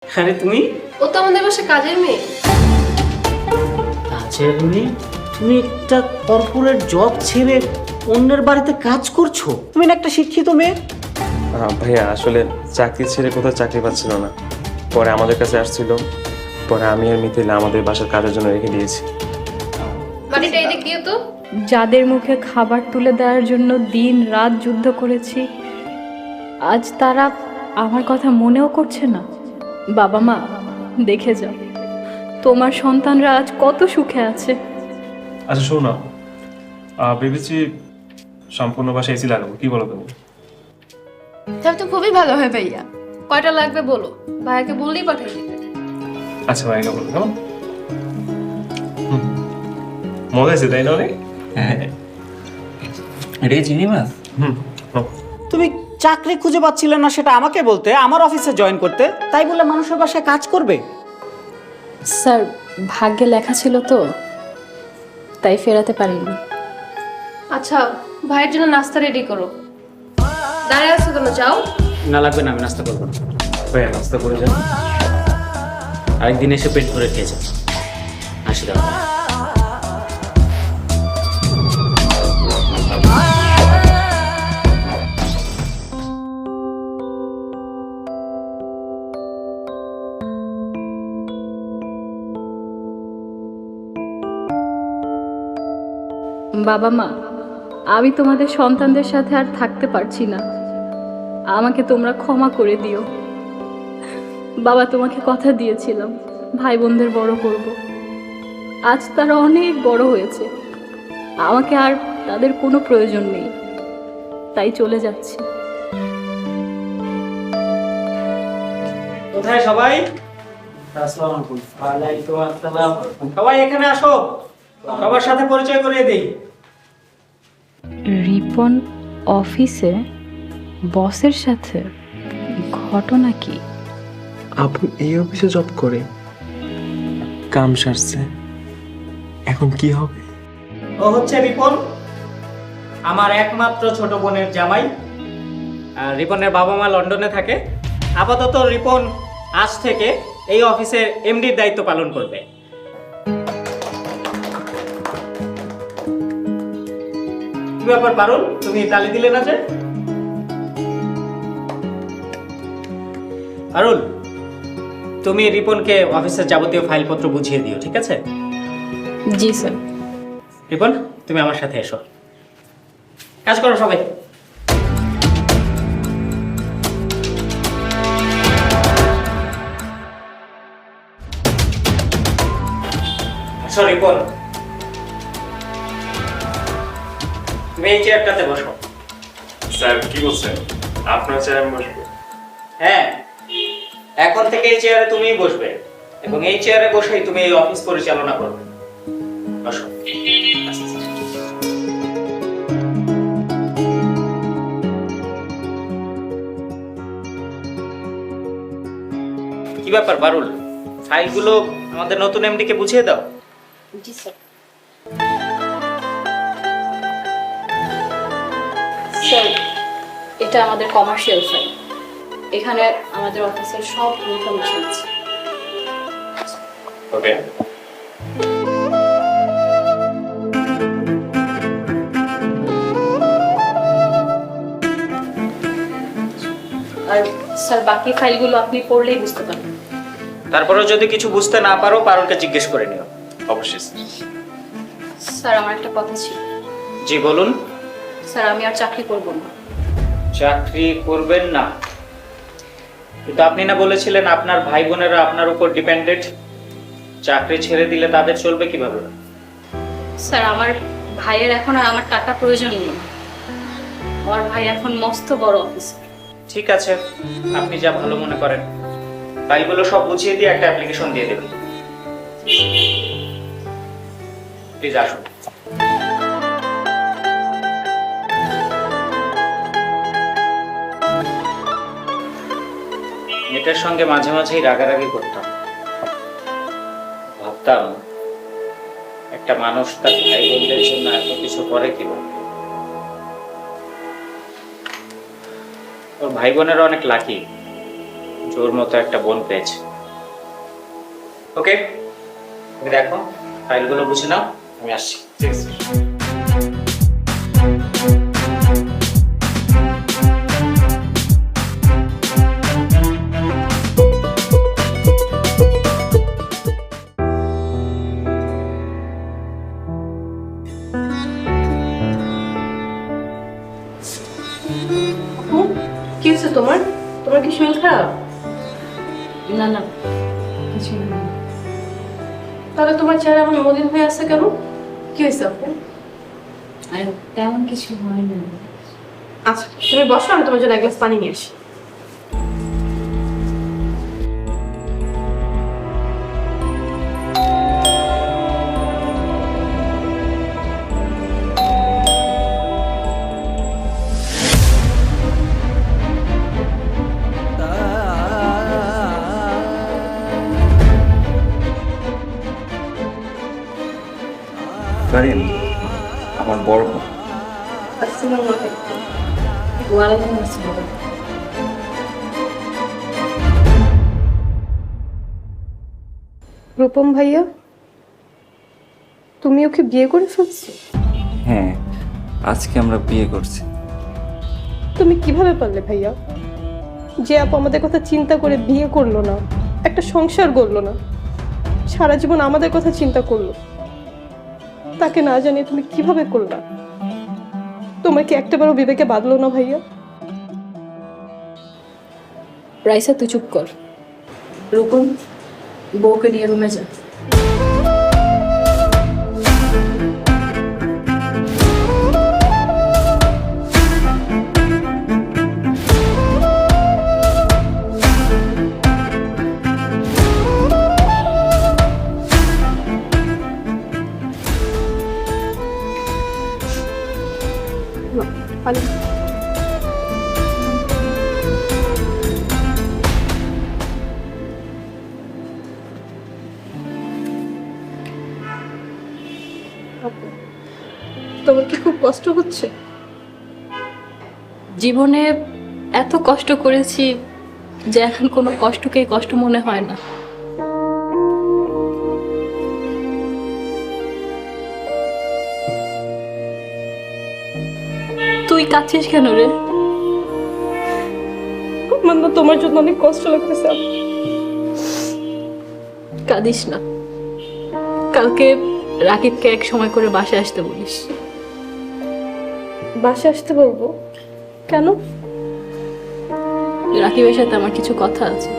আরে তুমি? ও তো আমাদের বাসায় কাজের মেয়ে। কাজের মেয়ে? তুমি একটা কর্পোরেট জব ছেড়ে অন্যের বাড়িতে কাজ করছো? তুমি না একটা শিক্ষিত মেয়ে? ভাইয়া আসলে চাকরি ছেড়ে কোথাও চাকরি পাচ্ছিল না, পরে আমাদের কাছে আসছিল, পরে আমি আর মিথিলা আমাদের বাসার কাজের জন্য রেখে দিয়েছি। বাড়িটা এদিক দিয়ে তো। যাদের মুখে খাবার তুলে দেওয়ার জন্য দিন রাত যুদ্ধ করেছি, আজ তারা আমার কথা মনেও করছে না। বাবা মা, দেখে যাও তোমার সন্তানরা আজ কত সুখে আছে। আচ্ছা শোনো না, ভেবেছি সম্পূর্ণ বাসায় এসি লাগাবো, কি বলো তুমি? তাহলে তো খুবই ভালো হয় ভাইয়া। কয়টা লাগবে বলো, ভাইয়াকে বললেই পাঠিয়ে দিবে। আচ্ছা ভাইকে বলো কেমন? মজা আছে তাই না অনেক? এটা কি চিংড়ি মাছ? হুম। তুমি চাকরি খুঁজে পাচ্ছিলে না সেটা আমাকে বলতে, আমার অফিসে জয়েন করতে, তাই বলে মানুষের বাসায় কাজ করবে? স্যার, ভাগ্যে লেখা ছিল তো, তাই ফেরাতে পারিনি। আচ্ছা, ভাইয়ের জন্য নাস্তা রেডি করো। দাঁড়িয়ে আছো কেন, যাও। না লাগবে না, আমি নাস্তা করবো না। ভাইয়া নাস্তা করে যান। আরেকদিন এসে পেট ভরে খেয়ে যাবে। আসি দাও। বাবা মা, আমি তোমাদের সন্তানদের সাথে আর থাকতে পারছি না, আমাকে তোমরা ক্ষমা করে দিও। বাবা, তোমাকে কথা দিয়েছিলাম ভাই বোনদের বড় করব, আজ তারা অনেক বড় হয়েছে, আমাকে আর তাদের কোনো প্রয়োজন নেই, তাই চলে যাচ্ছি। কোথায় সবাই? আসসালামু আলাইকুম। ওয়ালাইকুম আসসালাম। সবাই এখানে আসো, সবার সাথে পরিচয় করিয়ে দেই। রিপন অফিসে বসের সাথে? ঘটনা কি? আপু এই অফিসে জব করে, কাম সারছে, এখন কি হবে? ও হচ্ছে রিপন, আমার একমাত্র ছোট বোনের জামাই। আর রিপনের বাবা মা লন্ডনে থাকে। আপাতত রিপন আজ থেকে এই অফিসের এমডির দায়িত্ব পালন করবে। কি ব্যাপার পারুল, তুমি তালি দিলে না যে? পারুল, তুমি রিপনকে অফিসের যাবতীয় ফাইলপত্র বুঝিয়ে দিও, ঠিক আছে? জি স্যার। রিপন, তুমি আমার সাথে এসো, কাজ করো সবাই। আসো রিপন, তুমি এই চেয়ারটাতে বসো। স্যার কি বলছেন? আপনার চেয়ারে আমি বসবো? হ্যাঁ, এখন থেকে এই চেয়ারে তুমিই বসবে এবং এই চেয়ারে বসেই তুমি এই অফিস পরিচালনা করবে। বসো। কি ব্যাপার পারুল, ফাইলগুলো আমাদের নতুন এমডি কে বুঝিয়ে দাও। জি স্যার। স্যার, এটা আমাদের কমার্শিয়াল ফাইল, এখানে আমাদের অফিসের সব ইনফরমেশন আছে। ওকে। আর স্যার, বাকি ফাইলগুলো আপনি পড়লেই বুঝতে পারবেন। তারপরেও যদি কিছু বুঝতে না পারো পারুলকে জিজ্ঞেস করে নিও। অবশ্যই স্যার, আমার একটা কথা ছিল। জি বলুন। স্যার, আমি আর চাকরি করব না। চাকরি করবেন না? কিন্তু আপনি না বলেছিলেন আপনার ভাই বোনেরা আপনার উপর ডিপেন্ডেন্ট, চাকরি ছেড়ে দিলে তাদের চলবে কিভাবে? স্যার, আমার ভাইয়ের এখন আর আমার টাকা প্রয়োজন নেই, আমার ভাই এখন মস্ত বড় অফিসার। ঠিক আছে, আপনি যা ভালো মনে করেন। ফাইলগুলো সব বুঝিয়ে দিয়ে একটা অ্যাপ্লিকেশন দিয়ে দেবেন। প্লিজ আসুন। মেয়েটার সঙ্গে মাঝে মাঝেই রাগারাগি করতাম, ভাবতাম একটা মানুষ তার ভাই বোনদের জন্য এত কিছু করে কিভাবে। ওর ভাই বোনেরা অনেক লাকি, জোর মতো একটা বোন পেয়েছে। ওকে, তুমি দেখো ফাইলগুলো বুঝে নাও, আমি আসছি। ঠিক আছে। কি হয়েছে তোমার? তোমার কি শরীর খারাপ? না না, কিছু না। তাহলে তোমার চেহারা এমন মলিন হয়ে আছে কেন? কি হয়েছে আপু? আর তেমন কিছু হয় না। আচ্ছা তুমি বসো, আমি তোমার জন্য এক গ্লাস পানি নিয়ে আসি। কারিম, আমার বড় বোন। আসসালামু আলাইকুম। ওয়ালাইকুম আসসালাম। রূপম ভাইয়া, তুমি ওকে বিয়ে করে ফেলছো? হ্যাঁ, আজকে আমরা বিয়ে করছি। তুমি কিভাবে পারলে ভাইয়া? যে আপু আমাদের কথা চিন্তা করে বিয়ে করলো না, একটা সংসার গড়লো না, সারা জীবন আমাদের কথা চিন্তা করলো, তাকে না জানিয়ে তুমি কিভাবে করলা? তোমার কি একটাবারও বিবেকে বাঁধলো না ভাইয়া? রাইসা তুই চুপ কর। রূপম, বউকে নিয়ে রুমে যা। পানি। আপু, তোমার কি খুব কষ্ট হচ্ছে? জীবনে এত কষ্ট করেছি যে এখন কোনো কষ্টকেই কষ্ট মনে হয় না। তুই কাঁদছিস কেন রে? আমার না তোমার জন্য অনেক কষ্ট লাগতেছে আপু। কাঁদিস না। কালকে রাকিবকে এক সময় করে বাসায় আসতে বলিস। বাসায় আসতে বলবো? কেন? রাকিবের সাথে আমার কিছু কথা আছে।